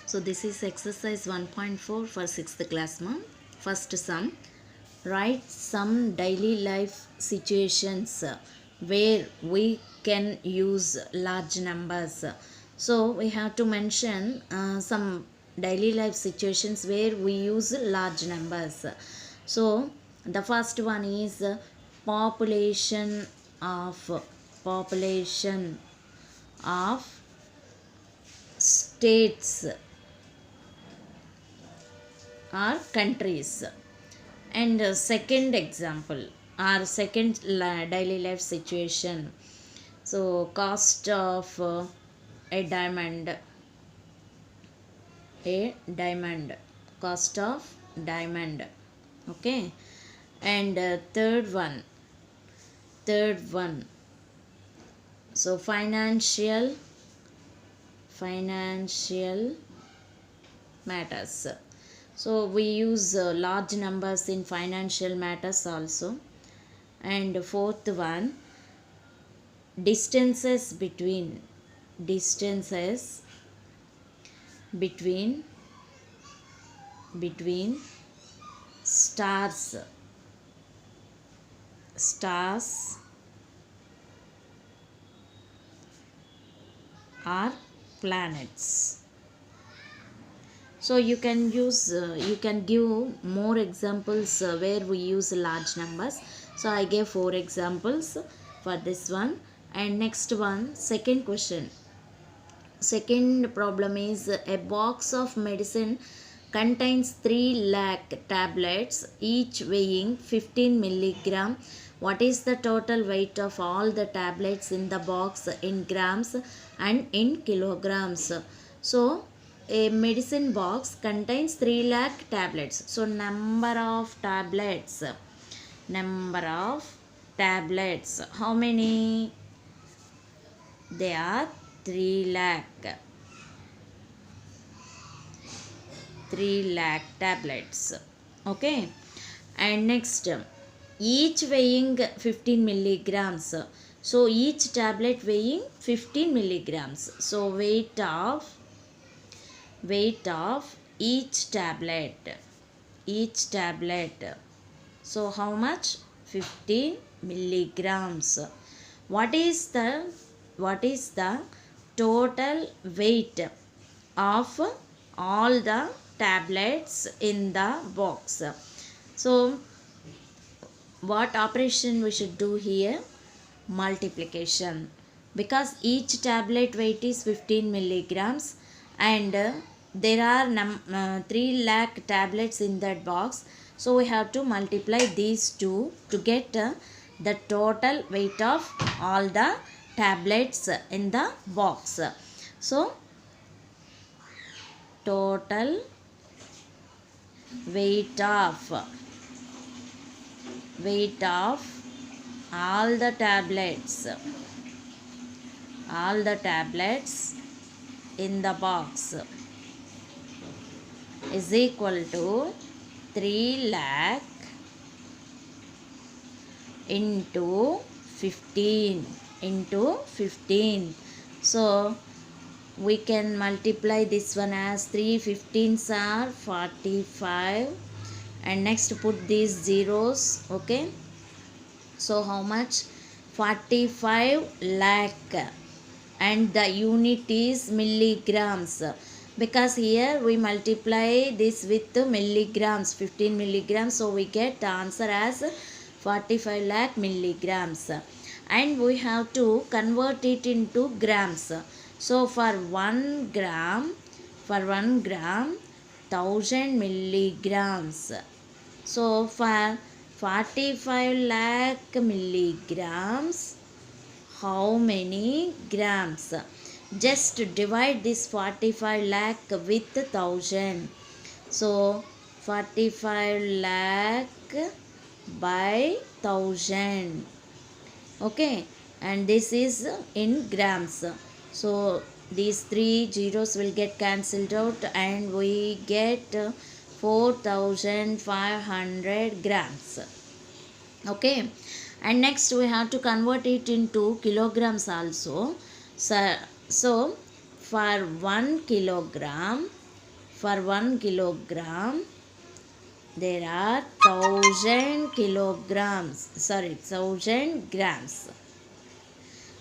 So this is exercise 1.4 for 6th class ma'am. First sum. Write some daily life situations where we can use large numbers. So we have to mention some daily life situations where we use large numbers. So the first one is population of population of states or countries. And second example or second daily life situation. So cost of a diamond, a diamond, cost of diamond. Okay. And third one, so financial matters. So we use large numbers in financial matters also. And fourth one, distances between stars or planets. So you can give more examples where we use large numbers. So I gave 4 examples for this one. And next one, second question. Second problem is a box of medicine contains 3 lakh tablets, each weighing 15 milligram. What is the total weight of all the tablets in the box in grams and in kilograms? So a medicine box contains 3 lakh tablets. So number of tablets. How many? They are 3 lakh. 3 lakh tablets. Okay. And next, each weighing 15 milligrams. So each tablet weighing 15 milligrams. So weight of each tablet. So how much? 15 milligrams. What is the total weight of all the tablets in the box? So what operation we should do here? Multiplication, because each tablet weight is 15 milligrams and there are 3 lakh tablets in that box. So we have to multiply these two to get the total weight of all the tablets in the box. So total weight of all the tablets in the box is equal to 3 lakh into 15. So we can multiply this one as 3 15s are 45, and next put these zeros. Okay. So how much? 45 lakh, and the unit is milligrams, because here we multiply this with milligrams, 15 milligrams. So we get the answer as 45 lakh milligrams, and we have to convert it into grams. So for 1 gram 1000 milligrams. So for 45 lakh milligrams, how many grams? Just divide this 45 lakh with 1000. So 45 lakh by 1000. Okay, and this is in grams. So these 3 zeros will get cancelled out and we get 4500 grams. Okay, and next we have to convert it into kilograms also. So for 1 kilogram For 1 kilogram there are 1000 kilograms, sorry, 1000 grams,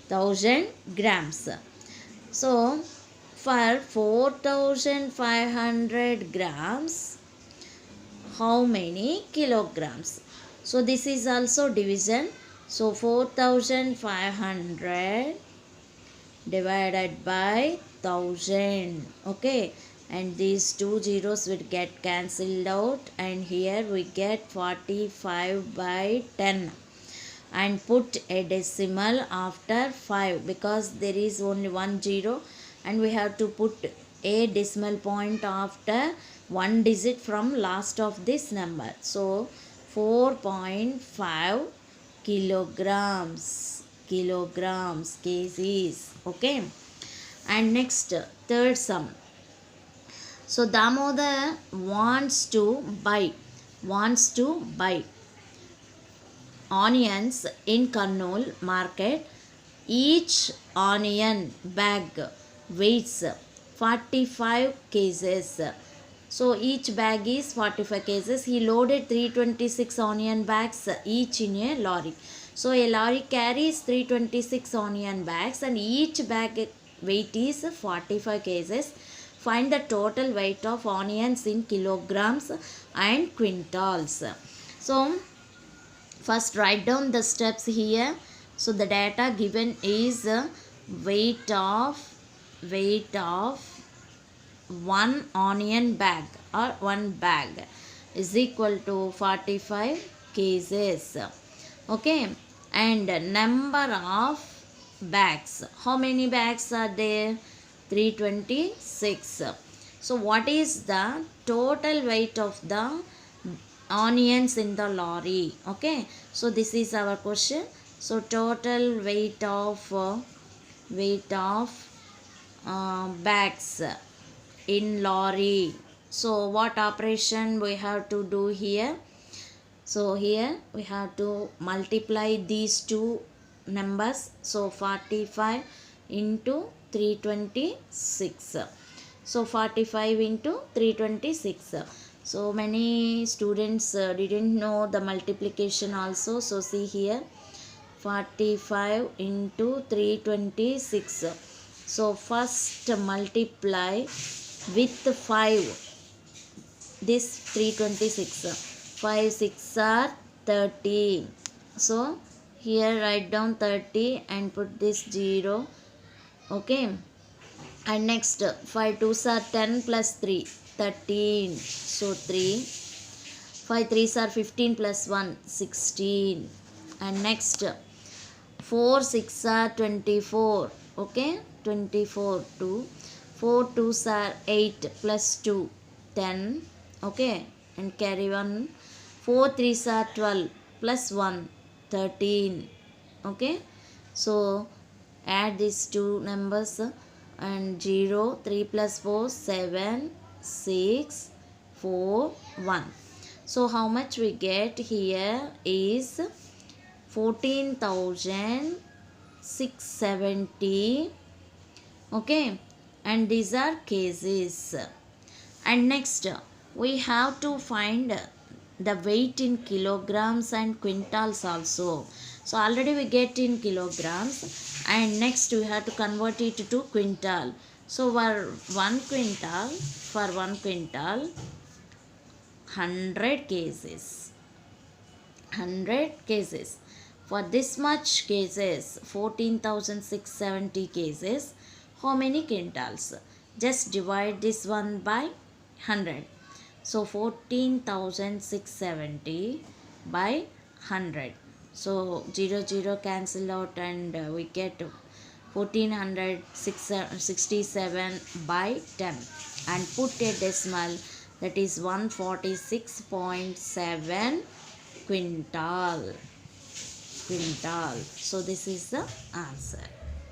1000 grams. So for 4500 grams, how many kilograms? So this is also division. So 4500 divided by 1000. Okay, and these two zeros will get cancelled out, and here we get 45 by 10, and put a decimal after 5 because there is only one zero, and we have to put a decimal point after one digit from last of this number. So 4.5 kilograms, kgs. Okay, and next, third sum. So Damodar wants to buy onions in Kurnool market. Each onion bag weighs 45 kgs. So each bag is 45 kgs. He loaded 326 onion bags each in a lorry. So a lorry carries 326 onion bags and each bag weight is 45 kgs. Find the total weight of onions in kilograms and quintals. So first write down the steps here. So the data given is weight of one onion bag or one bag is equal to 45 kgs. Okay, and number of bags, how many bags are there? 326. So what is the total weight of the onions in the lorry? Okay, so this is our question. So total weight of bags in lorry. So what operation we have to do here? So here we have to multiply these two numbers. So 45 into 326. So 45 into 326. So many students didn't know the multiplication also. So see here, 45 into 326. So first multiply with 5 this 326. 5 6 are 30. So here write down 30 and put this 0. Okay, and next 5 2s are 10 plus 3 13. So 3. 5 3s are 15 plus 1 16. And next 4 6 are 24. Okay, 24 2. 4 2s are 8 plus 2 10. Okay, and carry 1. 4 3s are 12 plus 1 13. Okay, so add these two numbers and 0. 3 plus 4 7 6 4 1. So how much we get here is 14,670. Okay, and these are kgs. And next we have to find the weight in kilograms and quintals also. So already we get in kilograms, and next we have to convert it to quintal. So for 1 quintal 100 kgs. 100 kgs. For this much kgs, 14,670 kgs, how many quintals? Just divide this one by 100. So 14,670 by 100. So 0 0 cancel out, and we get 1467 by 10, and put a decimal, that is 146.7 quintal. So this is the answer.